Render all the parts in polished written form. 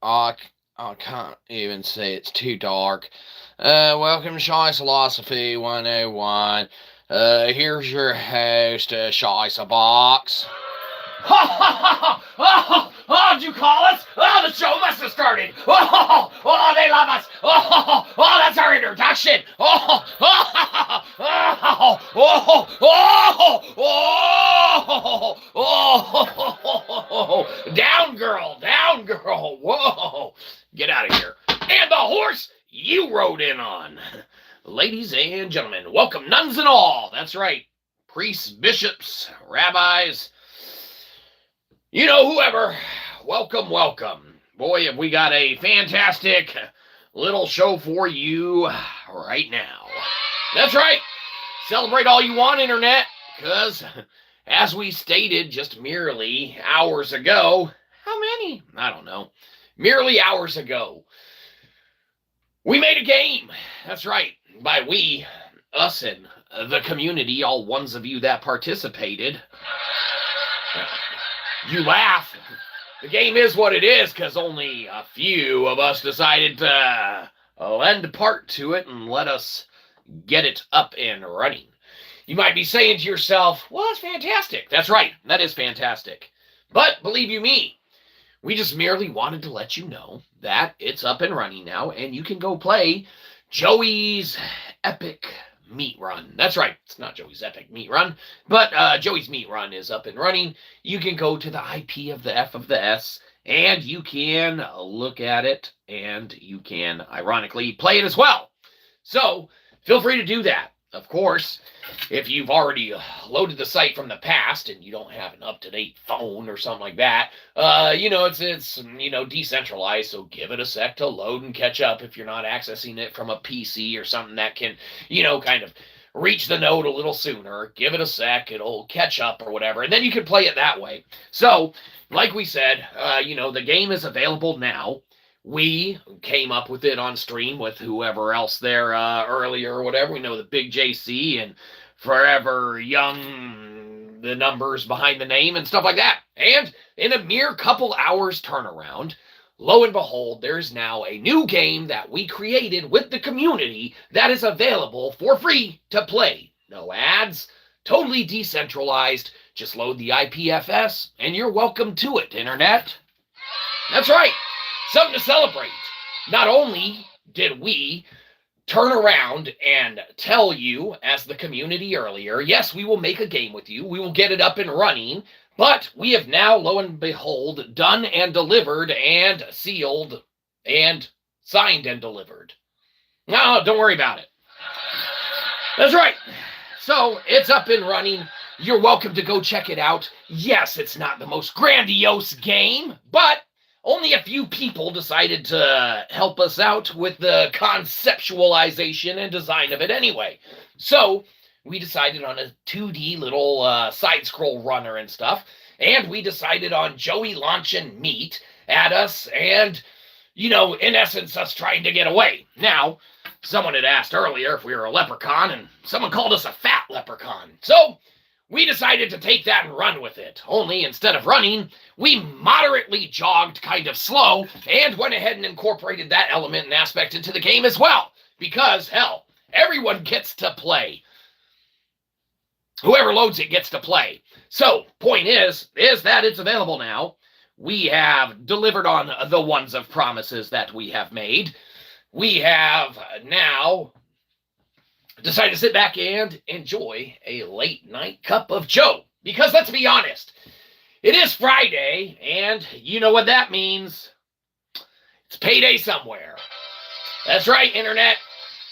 I can't even say it's too dark. Welcome to Shyzalosophy 101. Here's your host, Shyzabox. Ha ha ha ha! Oh, did you call us? Oh, the show must have started. Oh, they love us. That's our introduction. Down, girl, down, girl. Whoa, get out of here. And the horse you rode in on. Ladies and gentlemen, welcome, nuns and all. That's right, priests, bishops, rabbis. You know, whoever, welcome, welcome. Boy, have we got a fantastic little show for you right now. That's right. Celebrate all you want, Internet, because as we stated just merely hours ago, how many? I don't know. Merely hours ago, we made a game. That's right. By we, us and the community, all ones of you that participated. You laugh. The game is what it is because only a few of us decided to lend part to it and let us get it up and running. You might be saying to yourself, well, that's fantastic. That's right. That is fantastic. But believe you me, we just merely wanted to let you know that it's up and running now and you can go play Joey's Epic Meat Run. That's right. It's not Joey's Epic Meat Run, but Joey's Meat Run is up and running. You can go to the IP of the F of the S, and you can look at it, and you can, ironically, play it as well. So, feel free to do that. Of course, if you've already loaded the site from the past and you don't have an up-to-date phone or something like that, it's decentralized, so give it a sec to load and catch up if you're not accessing it from a PC or something that can, kind of reach the node a little sooner. Give it a sec, it'll catch up or whatever, and then you can play it that way. So, like we said, the game is available now. We came up with it on stream with whoever else there earlier or whatever. We know the Big JC and Forever Young, the numbers behind the name and stuff like that. And in a mere couple hours turnaround, lo and behold, there's now a new game that we created with the community that is available for free to play. No ads, totally decentralized. Just load the IPFS and you're welcome to it, Internet. That's right. Something to celebrate. Not only did we turn around and tell you, as the community earlier, yes, we will make a game with you. We will get it up and running. But we have now, lo and behold, done and delivered and sealed and signed and delivered. No, don't worry about it. That's right. So it's up and running. You're welcome to go check it out. Yes, it's not the most grandiose game, but only a few people decided to help us out with the conceptualization and design of it anyway. So we decided on a 2D little side-scroll runner and stuff, and we decided on Joey launching meat at us and, in essence, us trying to get away. Now, someone had asked earlier if we were a leprechaun, and someone called us a fat leprechaun. So we decided to take that and run with it. Only instead of running, we moderately jogged kind of slow and went ahead and incorporated that element and aspect into the game as well. Because, hell, everyone gets to play. Whoever loads it gets to play. So, point is that it's available now. We have delivered on the ones of promises that we have made. We have now decided to sit back and enjoy a late night cup of Joe. Because let's be honest, it is Friday, and you know what that means. It's payday somewhere. That's right, Internet.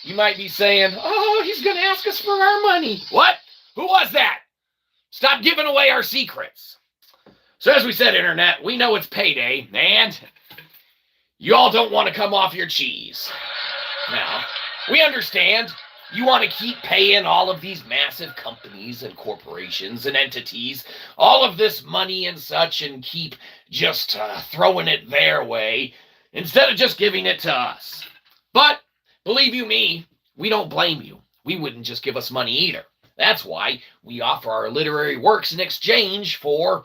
You might be saying, oh, he's going to ask us for our money. What? Who was that? Stop giving away our secrets. So as we said, Internet, we know it's payday, and you all don't want to come off your cheese. Now, we understand. You want to keep paying all of these massive companies and corporations and entities all of this money and such and keep just throwing it their way instead of just giving it to us. But believe you me, we don't blame you. We wouldn't just give us money either. That's why we offer our literary works in exchange for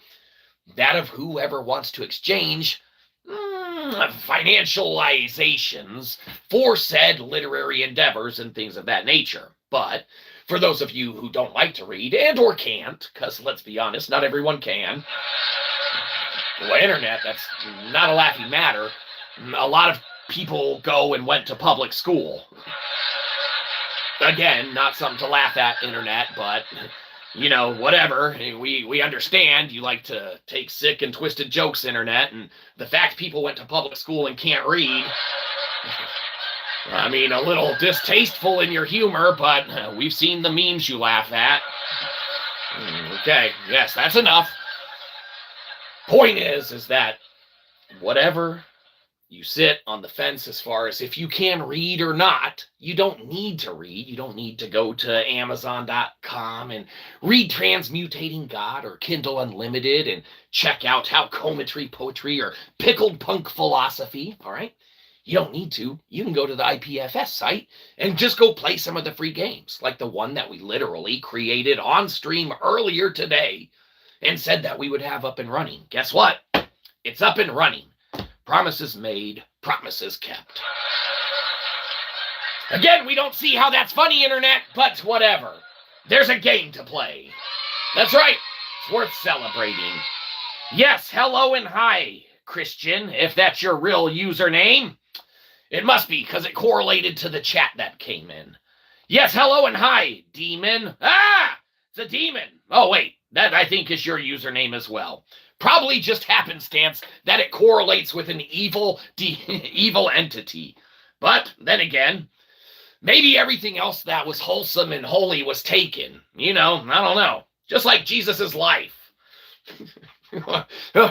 that of whoever wants to exchange financializations for said literary endeavors and things of that nature. But for those of you who don't like to read and or can't, because let's be honest, not everyone can. Well, internet, that's not a laughing matter. A lot of people go and went to public school. Again, not something to laugh at, internet, but, you know, whatever. We understand you like to take sick and twisted jokes, internet, and the fact people went to public school and can't read, I mean, a little distasteful in your humor, but we've seen the memes you laugh at. Okay, yes, that's enough. Point is that whatever you sit on the fence as far as if you can read or not, you don't need to read. You don't need to go to Amazon.com and read Transmutating God or Kindle Unlimited and check out How Cometry Poetry or Pickled Punk Philosophy, all right? You don't need to. You can go to the IPFS site and just go play some of the free games, like the one that we literally created on stream earlier today and said that we would have up and running. Guess what? It's up and running. Promises made, promises kept. Again, we don't see how that's funny, internet, but whatever. There's a game to play. That's right. It's worth celebrating. Yes, hello and hi, Christian, if that's your real username. It must be, because it correlated to the chat that came in. Yes, hello and hi, demon. Ah, it's a demon. Oh, wait, that I think is your username as well. Probably just happenstance that it correlates with an evil entity. But then again, maybe everything else that was wholesome and holy was taken. You know, I don't know. Just like Jesus's life.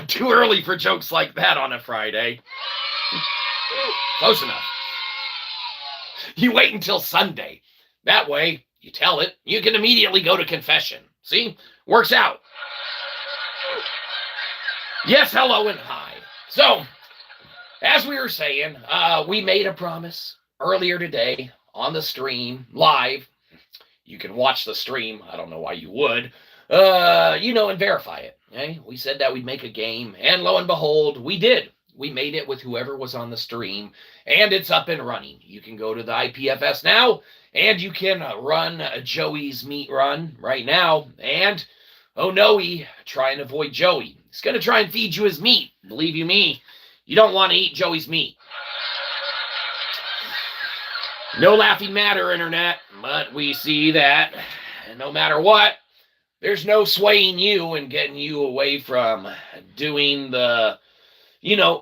Too early for jokes like that on a Friday. Close enough. You wait until Sunday. That way, you tell it, you can immediately go to confession. See? Works out. Yes, hello and hi. So, as we were saying, we made a promise earlier today on the stream, live. You can watch the stream. I don't know why you would. And verify it. Okay? We said that we'd make a game, and lo and behold, we did. We made it with whoever was on the stream, and it's up and running. You can go to the IPFS now, and you can run Joey's meat run right now, and oh no, try and avoid Joey. He's going to try and feed you his meat. Believe you me, you don't want to eat Joey's meat. No laughing matter, internet, but we see that no matter what, there's no swaying you and getting you away from doing the,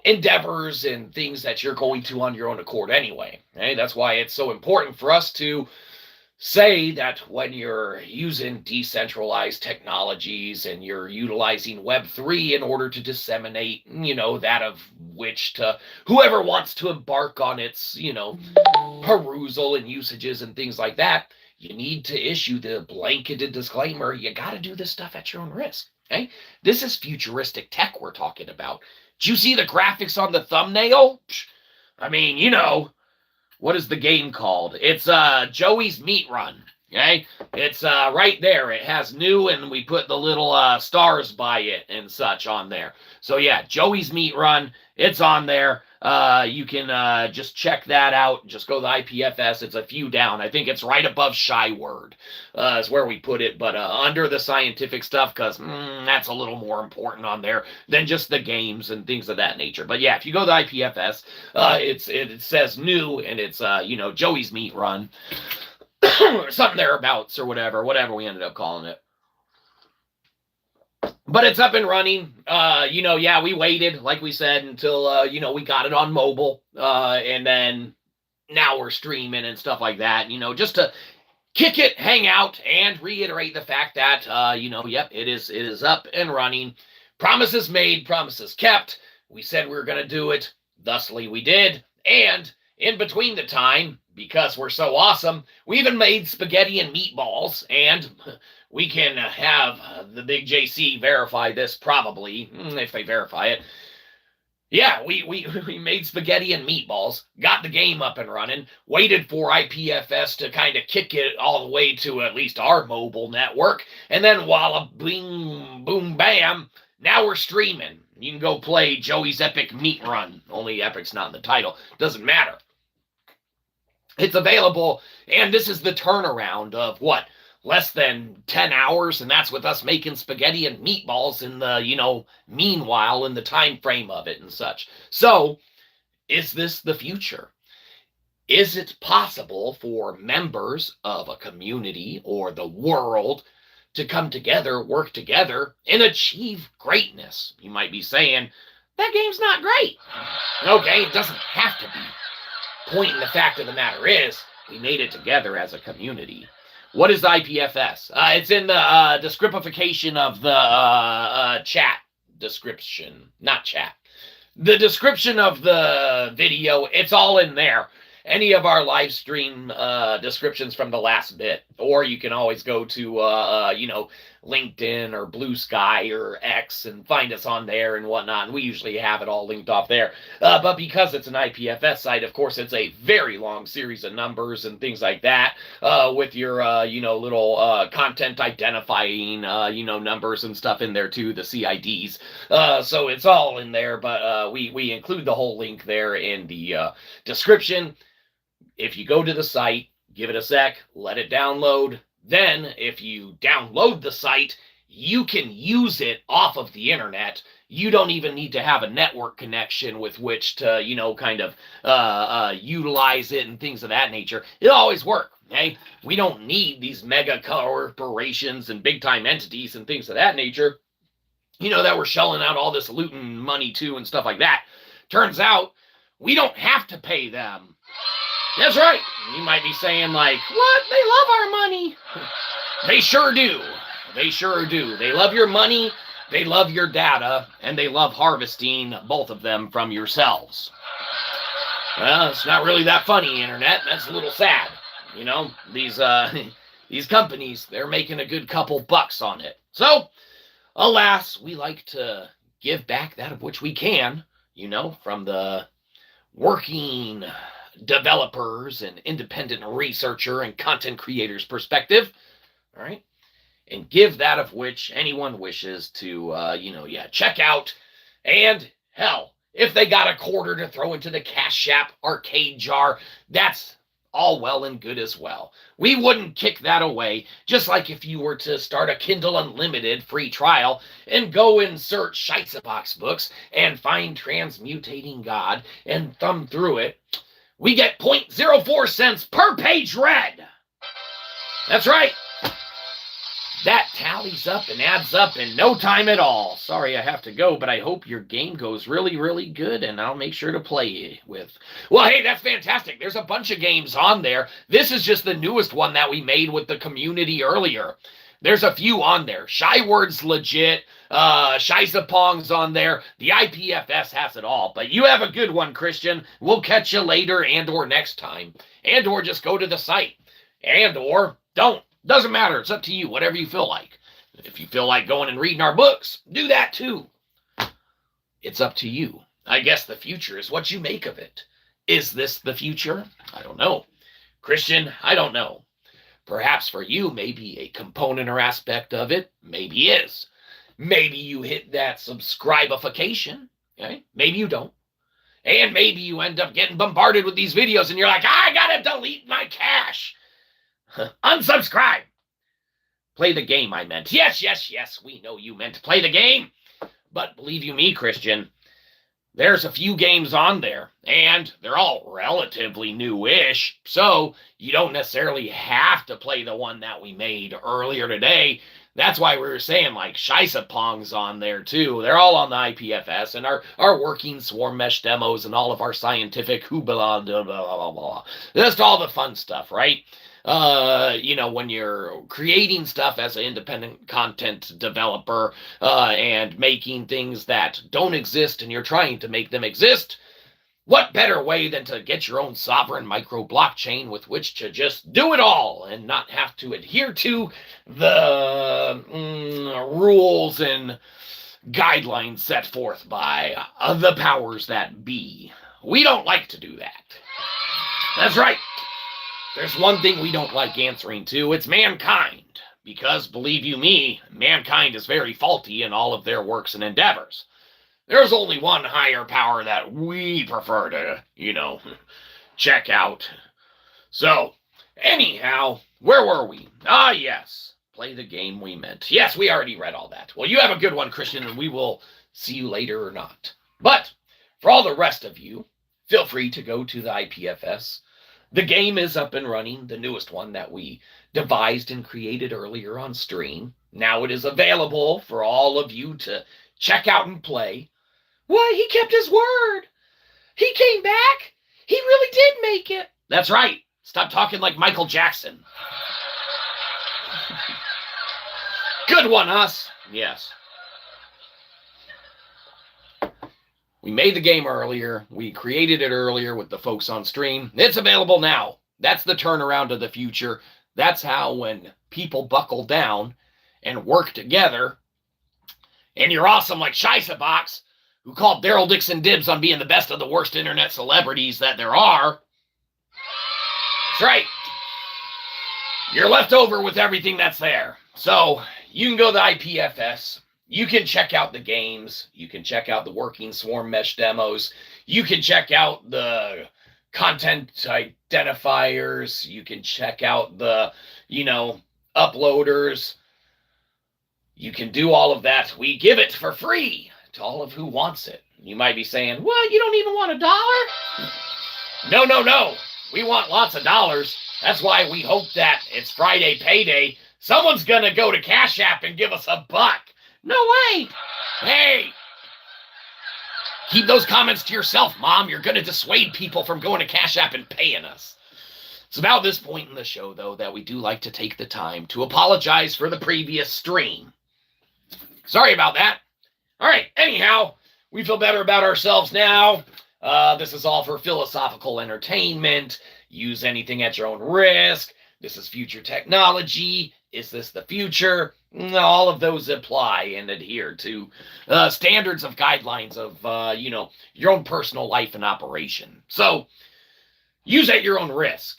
endeavors and things that you're going to on your own accord anyway. Okay? That's why it's so important for us to say that when you're using decentralized technologies and you're utilizing Web3 in order to disseminate, that of which to whoever wants to embark on its, perusal and usages and things like that, you need to issue the blanketed disclaimer. You got to do this stuff at your own risk. Okay? This is futuristic tech we're talking about. Did you see the graphics on the thumbnail? I mean, what is the game called? It's Joey's Meat Run. Okay? It's right there. It has new, and we put the little stars by it and such on there. So yeah, Joey's Meat Run. It's on there. You can just check that out. Just go to the IPFS. It's a few down. I think it's right above Shy Word is where we put it, but under the scientific stuff, because that's a little more important on there than just the games and things of that nature. But yeah, if you go to the IPFS, it says new, and it's Joey's Meat Run, or something thereabouts, or whatever we ended up calling it. But it's up and running. We waited, like we said, until, we got it on mobile. And then now we're streaming and stuff like that, just to kick it, hang out, and reiterate the fact that, it is up and running. Promises made, promises kept. We said we were going to do it. Thusly, we did. And in between the time, because we're so awesome, we even made spaghetti and meatballs, and we can have the big JC verify this probably, if they verify it. Yeah, we made spaghetti and meatballs, got the game up and running, waited for IPFS to kind of kick it all the way to at least our mobile network, and then voila, bing, boom, bam, now we're streaming. You can go play Joey's Epic Meat Run. Only Epic's not in the title. Doesn't matter. It's available, and this is the turnaround of what? Less than 10 hours, and that's with us making spaghetti and meatballs in the, meanwhile, in the time frame of it and such. So, is this the future? Is it possible for members of a community or the world to come together, work together, and achieve greatness? You might be saying, that game's not great. Okay, it doesn't have to be. Point in the fact of the matter is, we made it together as a community. What is IPFS? It's in the descriptification of the chat description. Not chat. The description of the video, it's all in there. Any of our live stream descriptions from the last bit. Or you can always go to, LinkedIn or Blue Sky or X and find us on there and whatnot. And we usually have it all linked off there. But because it's an IPFS site, of course, it's a very long series of numbers and things like that with your, little content identifying, numbers and stuff in there too, the CIDs. So it's all in there, but we include the whole link there in the description. If you go to the site, give it a sec, let it download. Then, if you download the site, you can use it off of the internet. You don't even need to have a network connection with which to, utilize it and things of that nature. It'll always work, okay? We don't need these mega corporations and big-time entities and things of that nature, that we're shelling out all this looting money to and stuff like that. Turns out, we don't have to pay them. That's right. You might be saying like, what? They love our money. They sure do. They sure do. They love your money, they love your data, and they love harvesting both of them from yourselves. Well, it's not really that funny, Internet. That's a little sad. These companies, they're making a good couple bucks on it. So, alas, we like to give back that of which we can, from the working developers and independent researcher and content creators perspective, all right, and give that of which anyone wishes to, check out. And hell, if they got a quarter to throw into the Cashapp arcade jar, that's all well and good as well. We wouldn't kick that away, just like if you were to start a Kindle Unlimited free trial and go and search Shyzabox books and find Transmutating God and thumb through it. We get 0.04 cents per page read. That's right. That tallies up and adds up in no time at all. Sorry I have to go, but I hope your game goes really, really good, and I'll make sure to play with. Well, hey, that's fantastic. There's a bunch of games on there. This is just the newest one that we made with the community earlier. There's a few on there. Shyword's legit. Shyzapong's on there. The IPFS has it all. But you have a good one, Christian. We'll catch you later and or next time. And or just go to the site. And or don't. Doesn't matter. It's up to you. Whatever you feel like. If you feel like going and reading our books, do that too. It's up to you. I guess the future is what you make of it. Is this the future? I don't know. Christian, I don't know. Perhaps for you, maybe a component or aspect of it maybe is. Maybe you hit that subscribification. Okay? Maybe you don't. And maybe you end up getting bombarded with these videos and you're like, I gotta delete my cache. Unsubscribe. Play the game, I meant. Yes, we know you meant play the game. But believe you me, Christian, there's a few games on there, and they're all relatively new-ish, so you don't necessarily have to play the one that we made earlier today. That's why we were saying, like, Shyzapong's on there, too. They're all on the IPFS, and our working swarm mesh demos and all of our scientific blah, blah, blah, blah, blah. Just all the fun stuff, right? When you're creating stuff as an independent content developer and making things that don't exist and you're trying to make them exist, what better way than to get your own sovereign micro blockchain with which to just do it all and not have to adhere to the rules and guidelines set forth by the powers that be. We don't like to do that. That's right. There's one thing we don't like answering to. It's mankind. Because, believe you me, mankind is very faulty in all of their works and endeavors. There's only one higher power that we prefer to, check out. So, anyhow, where were we? Ah, yes. Play the game we meant. Yes, we already read all that. Well, you have a good one, Christian, and we will see you later or not. But for all the rest of you, feel free to go to the IPFS. The game is up and running, the newest one that we devised and created earlier on stream. Now it is available for all of you to check out and play. Why, he kept his word. He came back. He really did make it. That's right. Stop talking like Michael Jackson. Good one, us. Yes. We made the game earlier. We created it earlier with the folks on stream. It's available now. That's the turnaround of the future. That's how when people buckle down and work together, and you're awesome like Shyzabox, who called Daryl Dixon dibs on being the best of the worst internet celebrities that there are. That's right. You're left over with everything that's there. So you can go to the IPFS. You can check out the games. You can check out the working swarm mesh demos. You can check out the content identifiers. You can check out the, uploaders. You can do all of that. We give it for free to all of who wants it. You might be saying, what, you don't even want $1? No. We want lots of dollars. That's why we hope that it's Friday payday. Someone's going to go to Cashapp and give us $1. No way. Hey, keep those comments to yourself, Mom. You're going to dissuade people from going to Cashapp and paying us. It's about this point in the show, though, that we do like to take the time to apologize for the previous stream. Sorry about that. All right, anyhow, we feel better about ourselves now. This is all for philosophical entertainment. Use anything at your own risk. This is future technology. Is this the future? All of those apply and adhere to standards of guidelines of, your own personal life and operation. So use at your own risk.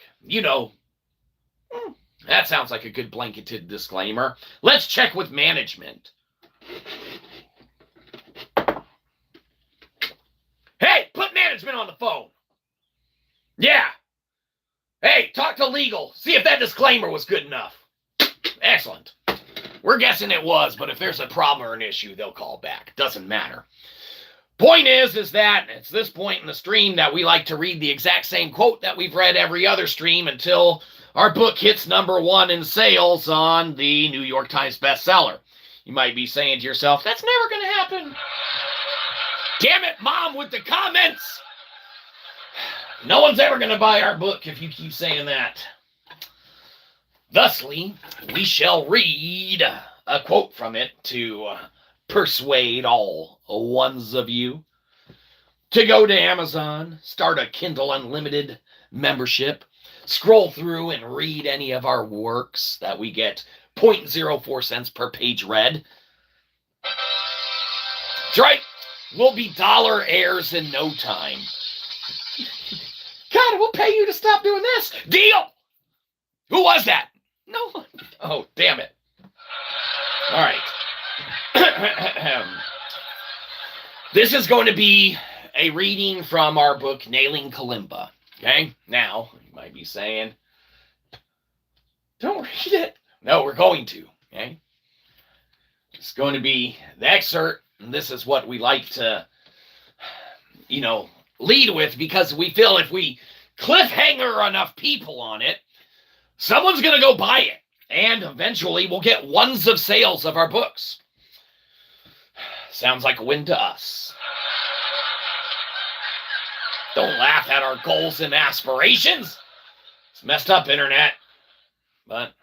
That sounds like a good blanketed disclaimer. Let's check with management. Hey, put management on the phone. Yeah. Hey, talk to legal. See if that disclaimer was good enough. Excellent. We're guessing it was, but if there's a problem or an issue, they'll call back. Doesn't matter. Point is that it's this point in the stream that we like to read the exact same quote that we've read every other stream until our book hits #1 in sales on the New York Times bestseller. You might be saying to yourself, that's never going to happen. Damn it, Mom, with the comments. No one's ever going to buy our book if you keep saying that. Thusly, we shall read a quote from it to persuade all ones of you to go to Amazon, start a Kindle Unlimited membership, scroll through and read any of our works that we get 0.04 cents per page read. That's right. We'll be dollar heirs in no time. God, we'll pay you to stop doing this. Deal! Who was that? No one. Oh, damn it. All right. This is going to be a reading from our book, Nailing Kalimba. Okay? Now, you might be saying, don't read it. No, we're going to. Okay? It's going to be the excerpt, and this is what we like to, lead with, because we feel if we cliffhanger enough people on it, someone's going to go buy it, and eventually we'll get ones of sales of our books. Sounds like a win to us. Don't laugh at our goals and aspirations. It's messed up, Internet. But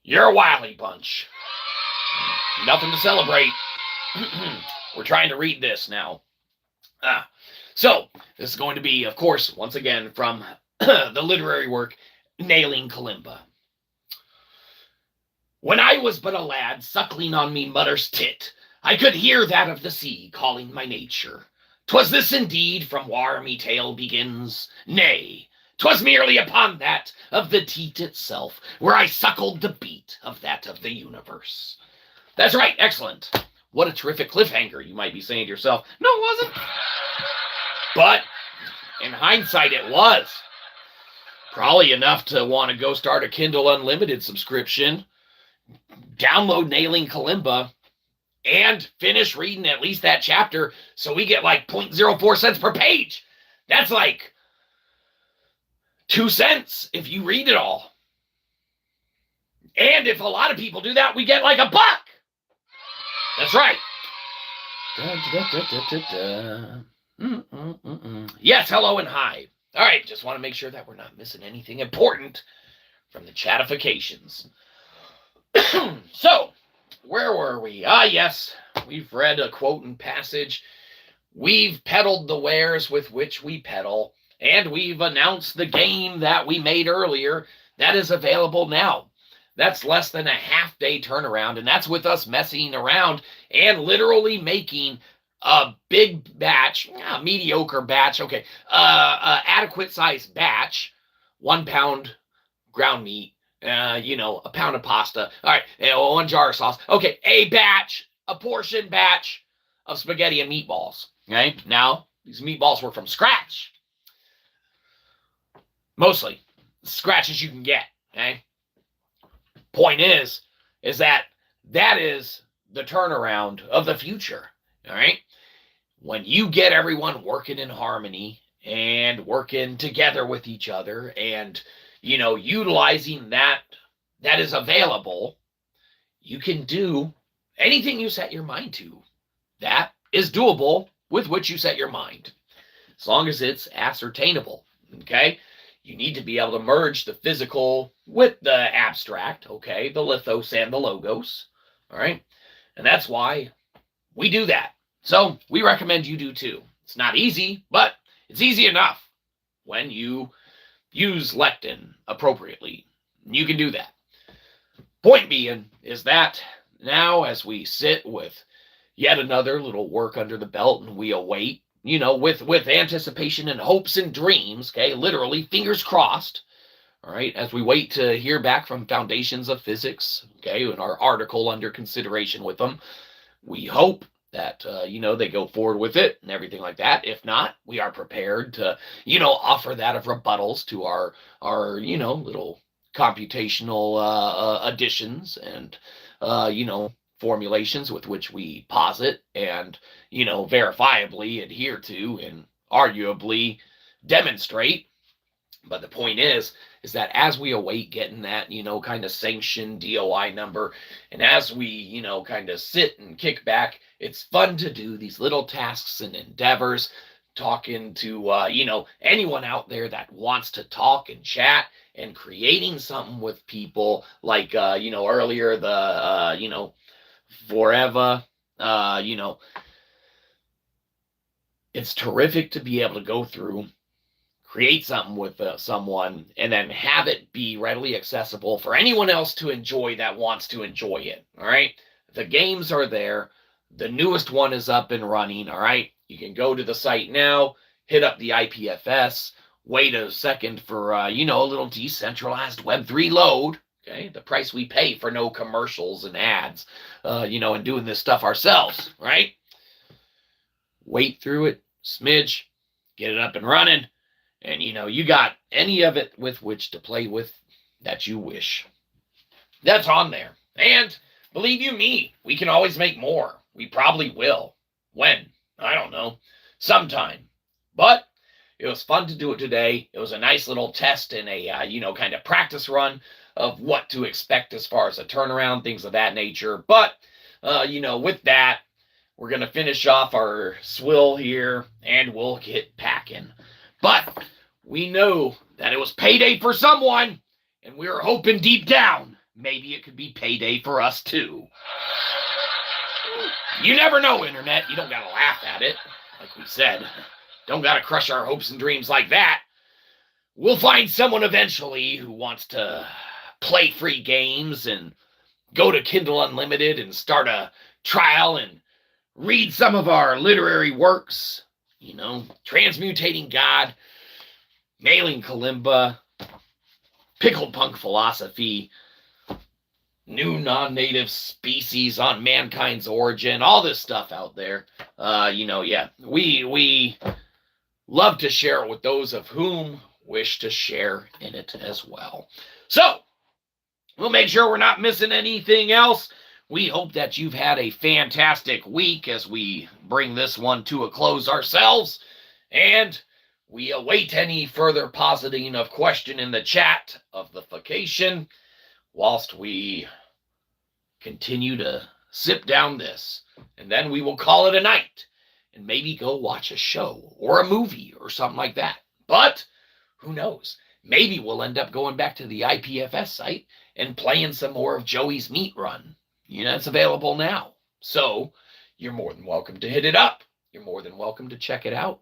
you're a wily bunch. Nothing to celebrate. We're trying to read this now. So, this is going to be, of course, once again, from the literary work, Nailing Kalimba. When I was but a lad, suckling on me mother's tit, I could hear that of the sea calling my nature. 'Twas this indeed from whar me tale begins. Nay, 'twas merely upon that of the teat itself, where I suckled the beat of that of the universe. That's right, excellent. What a terrific cliffhanger, you might be saying to yourself. No, it wasn't. But in hindsight, it was. Probably enough to want to go start a Kindle Unlimited subscription, download Nailing Kalimba, and finish reading at least that chapter so we get like 0.04 cents per page. That's like 2 cents if you read it all. And if a lot of people do that, we get like $1. That's right. Yes, hello and hi. All right, just want to make sure that we're not missing anything important from the chatifications. So, where were we? Yes, we've read a quote and passage. We've peddled the wares with which we peddle, and we've announced the game that we made earlier that is available now. That's less than a half-day turnaround, and that's with us messing around and literally making a big batch, mediocre batch, okay, adequate-sized batch, 1 pound ground meat, a pound of pasta, all right, 1 jar of sauce, okay, a portion batch of spaghetti and meatballs, okay? Now, these meatballs were from scratch. Mostly, scratch as you can get, okay? Point is that is the turnaround of the future, all right? When you get everyone working in harmony and working together with each other and, utilizing that is available, you can do anything you set your mind to. That is doable with which you set your mind, as long as it's ascertainable, okay? You need to be able to merge the physical with the abstract, okay? The lithos and the logos, all right? And that's why we do that. So we recommend you do too. It's not easy, but it's easy enough when you use lectin appropriately. You can do that. Point being is that now as we sit with yet another little work under the belt and we await, with anticipation and hopes and dreams, okay, literally fingers crossed, all right, as we wait to hear back from Foundations of Physics, okay, in our article under consideration with them, we hope that, they go forward with it and everything like that. If not, we are prepared to, offer that of rebuttals to our little computational additions and, formulations with which we posit and, verifiably adhere to and arguably demonstrate. But the point is that as we await getting that, kind of sanctioned DOI number, and as we, kind of sit and kick back, it's fun to do these little tasks and endeavors, talking to, anyone out there that wants to talk and chat and creating something with people like, earlier, the, forever, it's terrific to be able to go through, create something with someone, and then have it be readily accessible for anyone else to enjoy that wants to enjoy it, all right? The games are there. The newest one is up and running, all right? You can go to the site now, hit up the IPFS, wait a second for, a little decentralized Web3 load, okay? The price we pay for no commercials and ads, and doing this stuff ourselves, right? Wait through it, smidge, get it up and running, and, you got any of it with which to play with that you wish. That's on there. And believe you me, we can always make more. We probably will. When? I don't know. Sometime. But it was fun to do it today. It was a nice little test and a, kind of practice run of what to expect as far as a turnaround, things of that nature. But, with that, we're going to finish off our swill here and we'll get packing. But we know that it was payday for someone, and we were hoping deep down maybe it could be payday for us too. You never know, Internet. You don't got to laugh at it, like we said. Don't got to crush our hopes and dreams like that. We'll find someone eventually who wants to play free games and go to Kindle Unlimited and start a trial and read some of our literary works, Transmutating God, Nailing Kalimba, Pickled Punk Philosophy, new non-native species on mankind's origin, all this stuff out there. Yeah, we love to share it with those of whom wish to share in it as well. So, we'll make sure we're not missing anything else. We hope that you've had a fantastic week as we bring this one to a close ourselves. And we await any further positing of question in the chat of the vacation whilst we continue to sip down this. And then we will call it a night and maybe go watch a show or a movie or something like that. But who knows? Maybe we'll end up going back to the IPFS site and playing some more of Joey's Meat Run. It's available now. So you're more than welcome to hit it up. You're more than welcome to check it out.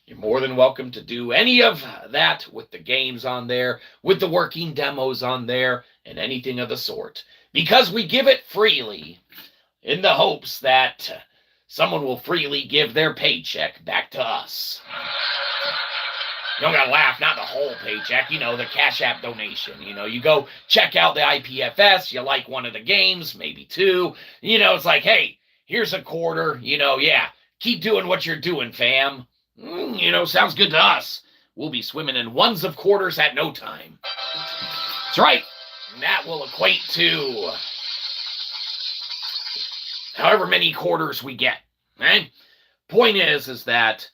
You're more than welcome to do any of that with the games on there, with the working demos on there, and anything of the sort. Because we give it freely in the hopes that someone will freely give their paycheck back to us. You don't gotta laugh, not the whole paycheck, the Cashapp donation. You go check out the IPFS, you like one of the games, maybe two. It's like, hey, here's a quarter, yeah, keep doing what you're doing, fam. Sounds good to us. We'll be swimming in ones of quarters at no time. That's right. And that will equate to however many quarters we get. Right? Point is that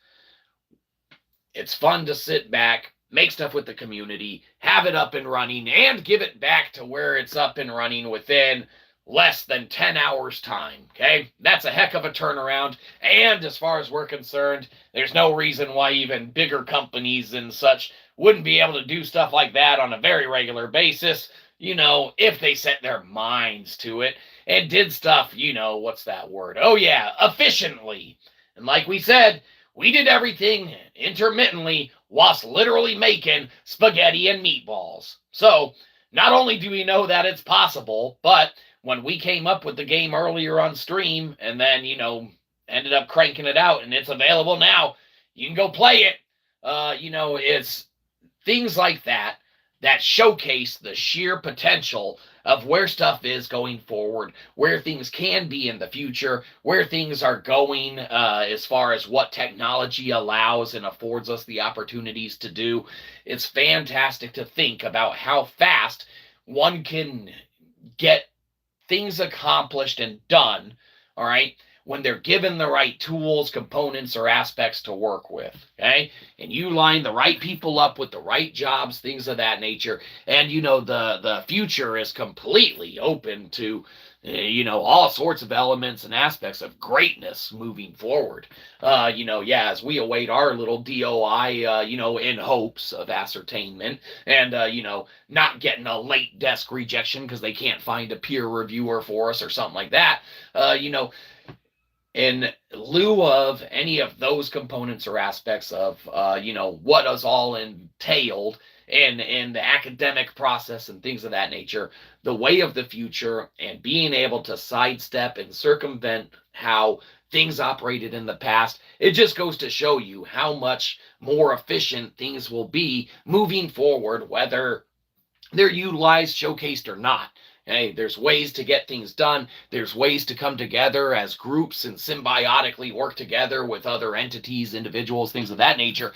it's fun to sit back, make stuff with the community, have it up and running, and give it back to where it's up and running within less than 10 hours time. Okay, that's a heck of a turnaround. And as far as we're concerned, there's no reason why even bigger companies and such wouldn't be able to do stuff like that on a very regular basis, if they set their minds to it and did stuff, what's that word? Oh yeah, efficiently. And like we said, we did everything intermittently whilst literally making spaghetti and meatballs. So not only do we know that it's possible, but when we came up with the game earlier on stream and then, ended up cranking it out and it's available now, you can go play it. It's things like that showcase the sheer potential of where stuff is going forward, where things can be in the future, where things are going as far as what technology allows and affords us the opportunities to do. It's fantastic to think about how fast one can get things accomplished and done, all right, when they're given the right tools, components, or aspects to work with, okay? And you line the right people up with the right jobs, things of that nature, and, the future is completely open to, all sorts of elements and aspects of greatness moving forward. As we await our little DOI, in hopes of ascertainment and, not getting a late desk rejection because they can't find a peer reviewer for us or something like that, in lieu of any of those components or aspects of, what is all entailed in the academic process and things of that nature, the way of the future and being able to sidestep and circumvent how things operated in the past, it just goes to show you how much more efficient things will be moving forward, whether they're utilized, showcased, or not. Hey, there's ways to get things done. There's ways to come together as groups and symbiotically work together with other entities, individuals, things of that nature.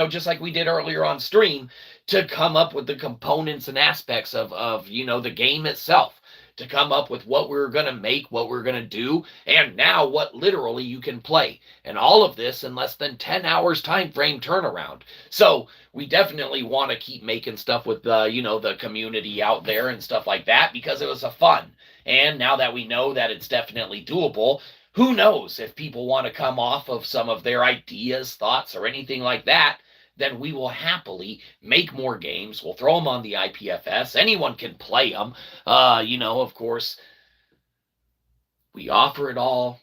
Just like we did earlier on stream, to come up with the components and aspects of the game itself, to come up with what we're going to make, what we're going to do, and now what literally you can play. And all of this in less than 10 hours time frame turnaround. So we definitely want to keep making stuff with the community out there and stuff like that because it was a fun. And now that we know that it's definitely doable, who knows if people want to come off of some of their ideas, thoughts, or anything like that, then we will happily make more games. We'll throw them on the IPFS. Anyone can play them. Of course, we offer it all,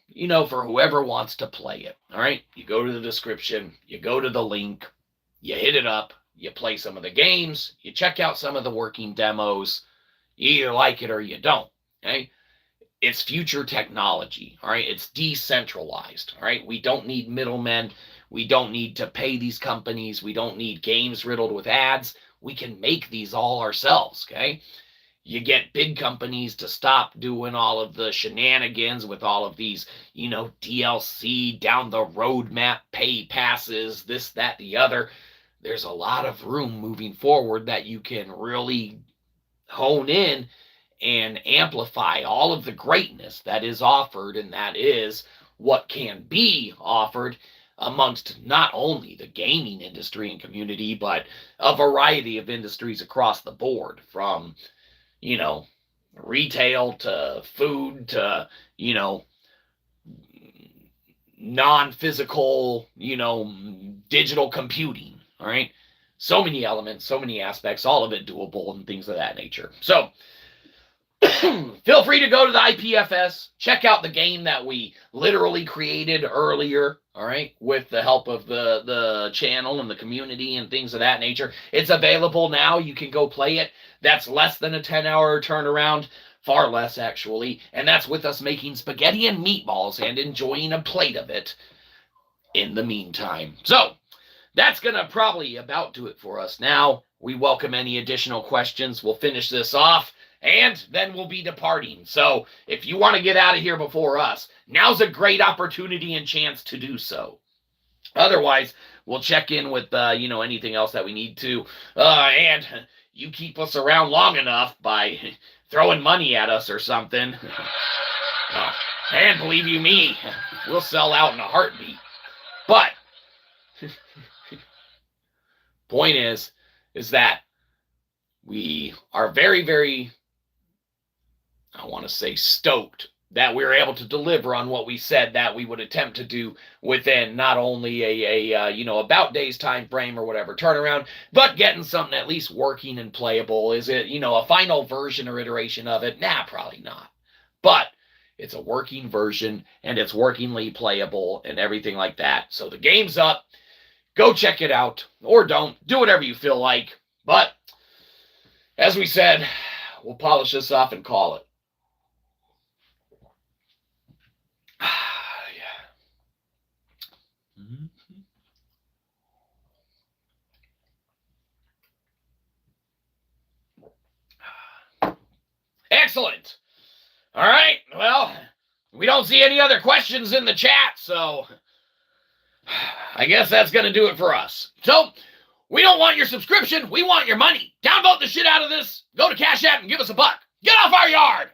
for whoever wants to play it. All right. You go to the description, you go to the link, you hit it up, you play some of the games, you check out some of the working demos. You either like it or you don't. Okay. It's future technology. All right. It's decentralized. All right. We don't need middlemen. We don't need to pay these companies. We don't need games riddled with ads. We can make these all ourselves, okay? You get big companies to stop doing all of the shenanigans with all of these, DLC, down the roadmap, pay passes, this, that, the other. There's a lot of room moving forward that you can really hone in and amplify all of the greatness that is offered, and that is what can be offered amongst not only the gaming industry and community, but a variety of industries across the board, from retail to food to, non-physical, digital computing. All right. So many elements, so many aspects, all of it doable and things of that nature. So feel free to go to the IPFS, check out the game that we literally created earlier, all right, with the help of the channel and the community and things of that nature. It's available now. You can go play it. That's less than a 10-hour turnaround, far less actually, and that's with us making spaghetti and meatballs and enjoying a plate of it in the meantime. So that's going to probably about do it for us now. We welcome any additional questions. We'll finish this off, and then we'll be departing. So if you want to get out of here before us, now's a great opportunity and chance to do so. Otherwise, we'll check in with, anything else that we need to. And you keep us around long enough by throwing money at us or something. And believe you me, we'll sell out in a heartbeat. But point is that we are very, very, I want to say, stoked that we were able to deliver on what we said that we would attempt to do within not only a about days time frame or whatever turnaround, but getting something at least working and playable. Is it, a final version or iteration of it? Nah, probably not. But it's a working version, and it's workingly playable and everything like that. So the game's up. Go check it out, or don't. Do whatever you feel like. But as we said, we'll polish this off and call it. Excellent. All right. Well, we don't see any other questions in the chat, so I guess that's going to do it for us. So we don't want your subscription. We want your money. Downvote the shit out of this. Go to Cashapp and give us a buck. Get off our yard.